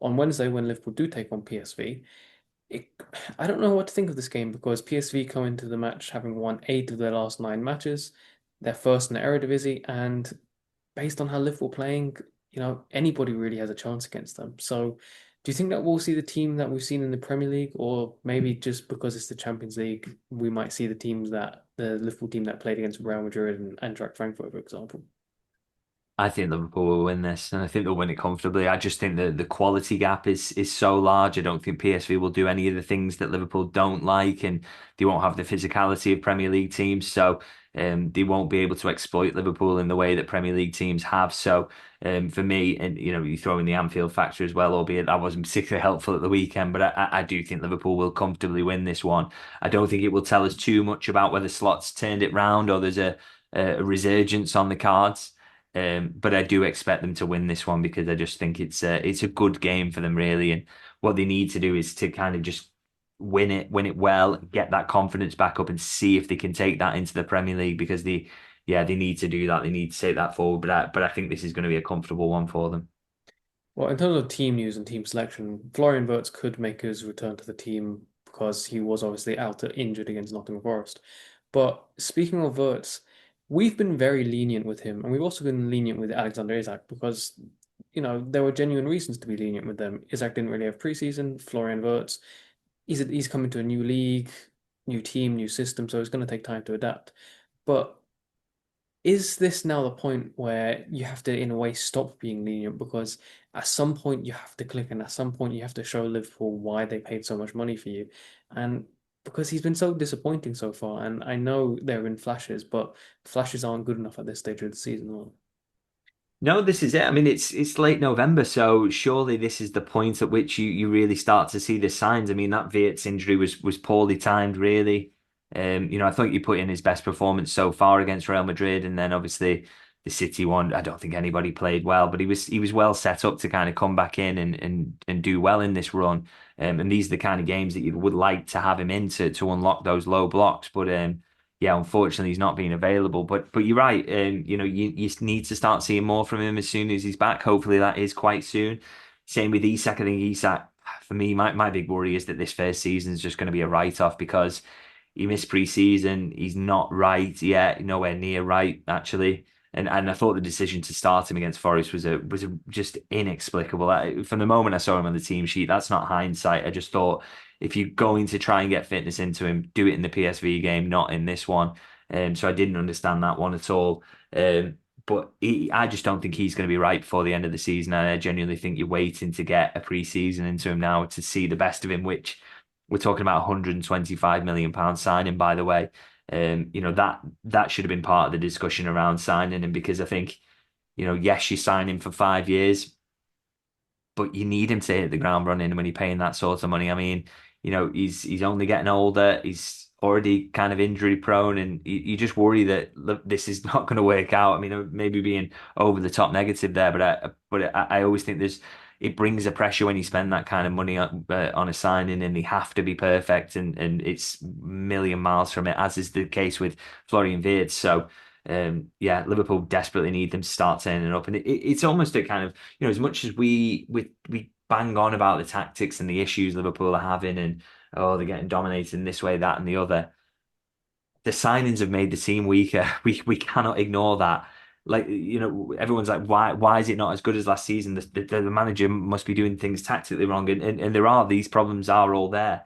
on Wednesday when Liverpool do take on PSV, it, I don't know what to think of this game because PSV come into the match having won 8 of their last 9 matches, their first in the Eredivisie, and based on how Liverpool playing, anybody really has a chance against them. So, do you think that we'll see the team that we've seen in the Premier League, or maybe just because it's the Champions League, we might see the Liverpool team that played against Real Madrid and Eintracht Frankfurt, for example? I think Liverpool will win this, and I think they'll win it comfortably. I just think that the quality gap is so large. I don't think PSV will do any of the things that Liverpool don't like, and they won't have the physicality of Premier League teams. So they won't be able to exploit Liverpool in the way that Premier League teams have. So for me, and you throw in the Anfield factor as well, albeit that wasn't particularly helpful at the weekend. But I do think Liverpool will comfortably win this one. I don't think it will tell us too much about whether Slot's turned it round or there's a resurgence on the cards. But I do expect them to win this one because I just think it's a good game for them really, and what they need to do is to kind of just win it well, get that confidence back up, and see if they can take that into the Premier League because they need to do that. They need to take that forward. But I think this is going to be a comfortable one for them. Well, in terms of team news and team selection, Florian Wirtz could make his return to the team because he was obviously out injured against Nottingham Forest. But speaking of Wirtz, we've been very lenient with him, and we've also been lenient with Alexander Isak because, there were genuine reasons to be lenient with them. Isak didn't really have preseason. Florian Wirtz, he's coming to a new league, new team, new system, so it's going to take time to adapt. But is this now the point where you have to, in a way, stop being lenient because at some point you have to click and at some point you have to show Liverpool why they paid so much money for you? And because he's been so disappointing so far, and I know there have been flashes, but flashes aren't good enough at this stage of the season. No, this is it. I mean, it's late November, so surely this is the point at which you really start to see the signs. I mean, that Wirtz injury was poorly timed, really. I thought you put in his best performance so far against Real Madrid, and then obviously the City one. I don't think anybody played well, but he was well set up to kind of come back in and do well in this run. And these are the kind of games that you would like to have him in to unlock those low blocks, but yeah, unfortunately, he's not being available. But you're right. You need to start seeing more from him as soon as he's back. Hopefully, that is quite soon. Same with Isak. I think Isak, for me, my big worry is that this first season is just going to be a write-off because he missed pre-season. He's not right yet, nowhere near right actually. And I thought the decision to start him against Forest was just inexplicable. From the moment I saw him on the team sheet, that's not hindsight. I just thought if you're going to try and get fitness into him, do it in the PSV game, not in this one. So I didn't understand that one at all. But I just don't think he's going to be right before the end of the season. And I genuinely think you're waiting to get a pre-season into him now to see the best of him, which we're talking about 125 million pound signing, by the way. That should have been part of the discussion around signing him because I think, yes, you sign him for 5 years, but you need him to hit the ground running when you're paying that sort of money. I mean, he's only getting older. He's already kind of injury prone, and you just worry that look, this is not going to work out. I mean, maybe being over the top negative there, but I always think it brings a pressure when you spend that kind of money on a signing, and they have to be perfect, and it's a million miles from it, as is the case with Florian Wirtz. So. Yeah, Liverpool desperately need them to start turning up, and it's almost a kind of as much as we bang on about the tactics and the issues Liverpool are having, and oh they're getting dominated in this way, that, and the other. The signings have made the team weaker. We cannot ignore that. Like everyone's like, why is it not as good as last season? The manager must be doing things tactically wrong, and these problems are all there.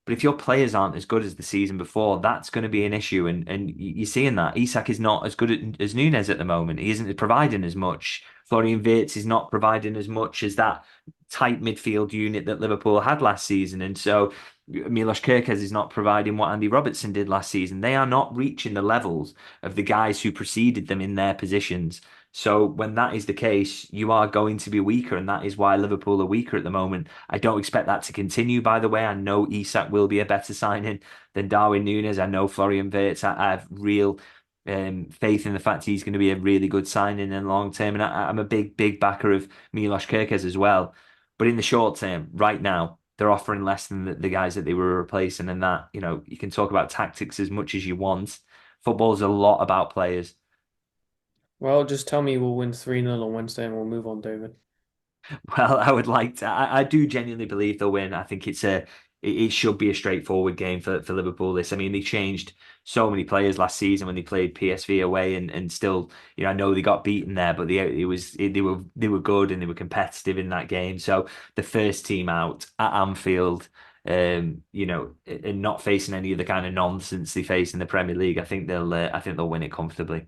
But if your players aren't as good as the season before, that's going to be an issue. And you're seeing that. Isak is not as good as Nunes at the moment. He isn't providing as much. Florian Wirtz is not providing as much as that tight midfield unit that Liverpool had last season. And so Milos Kerkez is not providing what Andy Robertson did last season. They are not reaching the levels of the guys who preceded them in their positions. So when that is the case, you are going to be weaker, and that is why Liverpool are weaker at the moment. I don't expect that to continue, by the way. I know Isak will be a better signing than Darwin Núñez. I know Florian Wirtz. I have real faith in the fact he's going to be a really good signing in the long term. And I'm a big backer of Milos Kerkez as well. But in the short term, right now, they're offering less than the guys that they were replacing. And that, you can talk about tactics as much as you want. Football's a lot about players. Well, just tell me we'll win 3-0 on Wednesday and we'll move on, David. Well, I would like to. I do genuinely believe they'll win. I think it should be a straightforward game for Liverpool. This, I mean, they changed so many players last season when they played PSV away, and still, I know they got beaten there, but they were good and they were competitive in that game. So the first team out at Anfield, and not facing any of the kind of nonsense they face in the Premier League, I think they'll win it comfortably.